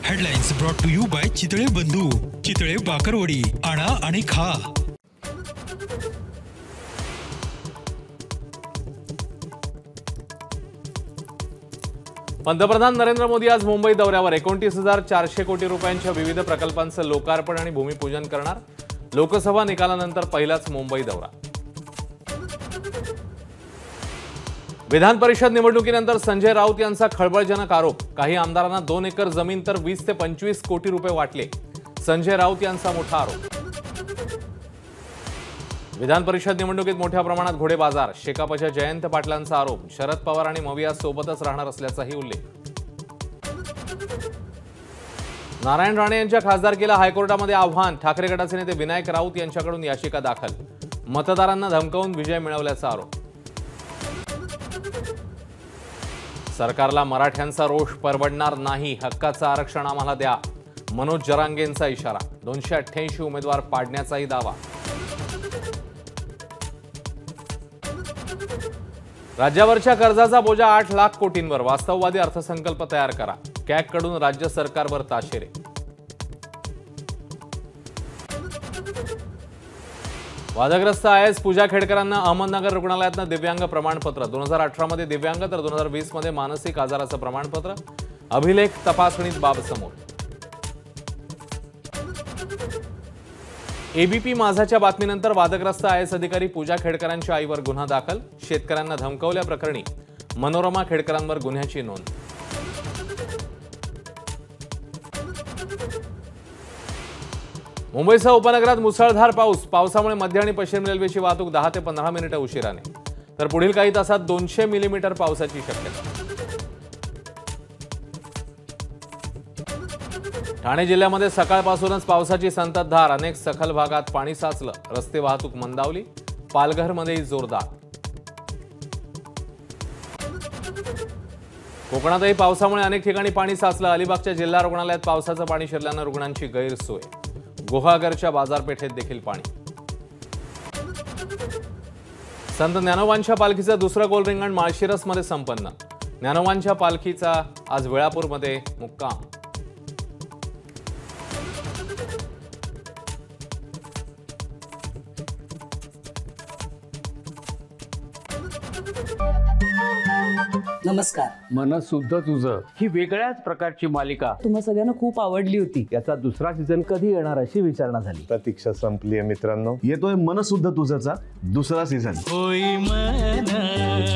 Headlines brought to you by Chitale Bandhu, Chitale bakarwadi, आणा आणि खा। पंतप्रधान नरेंद्र मोदी आज मुंबई दौऱ्यावर 29,400 कोटी रुपयांच्या विविध प्रकल्पांचं लोकार्पण आणि भूमिपूजन करणार। लोकसभा निकालानंतर पहिलाच मुंबई दौरा। विधान परिषद निवडणुकीनंतर संजय राऊत यांचा खळबळजनक आरोप। काही आमदारांना 2 एकर जमीन तर 20 ते 25 कोटी रुपये वाटले। संजय राऊत यांचा मोठा आरोप। विधान परिषद निवडणुकीत मोठ्या प्रमाणात घोडेबाजार। शेकापच्या जयंत पाटलांचा आरोप। शरद पवार आणि मविया सोबतच राहणार असल्याचाही उल्लेख। नारायण राणे यांच्या खासदारकीला हायकोर्टामध्ये आव्हान। ठाकरे गटाचे नेते विनायक राऊत यांच्याकडून याचिका दाखल। मतदारांना धमकावून विजय मिळवल्याचा आरोप। सरकारला मराठ्यांचा रोष परवडणार नाही। हक्काचं आरक्षण आम्हाला द्या। मनोज जरांगेंचा इशारा। 288 उमेदवार पाडण्याचाही दावा। राज्यावरच्या कर्जाचा बोजा 8 लाख कोटींवर। वास्तववादी अर्थसंकल्प तयार करा। कॅगकडून राज्य सरकारवर ताशेरे। वादग्रस्त आयएस पूजा खेडकरांना अहमदनगर रुग्णालयातनं दिव्यांग प्रमाणपत्र। 2018 मध्ये दिव्यांग तर 2020 मध्ये मानसिक आजाराचं प्रमाणपत्र। अभिलेख तपासणीत बाब समोर। एबीपी माझाच्या बातमीनंतर वादग्रस्त आयएस अधिकारी पूजा खेडकरांच्या आईवर गुन्हा दाखल। शेतकऱ्यांना धमकावल्याप्रकरणी मनोरमा खेडकरांवर गुन्ह्याची नोंद। मुंबईसह उपनगरात मुसळधार पाऊस। पावसामुळे मध्य आणि पश्चिम रेल्वेची वाहतूक 10 ते 15 मिनिटे उशिराने। तर पुढील काही तासात 200 मिलीमीटर पावसाची शक्यता। ठाणे जिल्ह्यामध्ये सकाळपासूनच पावसाची संततधार। अनेक सखल भागात पाणी साचलं। रस्ते वाहतूक मंदावली। पालघरमध्येही जोरदार। कोकणातही पावसामुळे अनेक ठिकाणी पाणी साचलं। अलिबागच्या जिल्हा रुग्णालयात पावसाचं पाणी शिरल्यानं रुग्णांची गैरसोय। गुहागरच्या बाजारपेठेत देखील पाणी। संत ज्ञानोबांच्या पालखीचं दुसरं गोल रिंगण माळशिरसमध्ये संपन्न। ज्ञानोबांच्या पालखीचा आज वेळापूरमध्ये मुक्काम। नमस्कार। मनसुद्धा तुझं ही वेगळ्याच प्रकारची मालिका तुम्हा सगळ्यांना खूप आवडली होती। याचा दुसरा सीझन कधी येणार अशी विचारणा झाली। प्रतीक्षा संपली आहे मित्रांनो। येतोय मनसुद्धा तुझाचा दुसरा सीझन। होई मनसुद्धा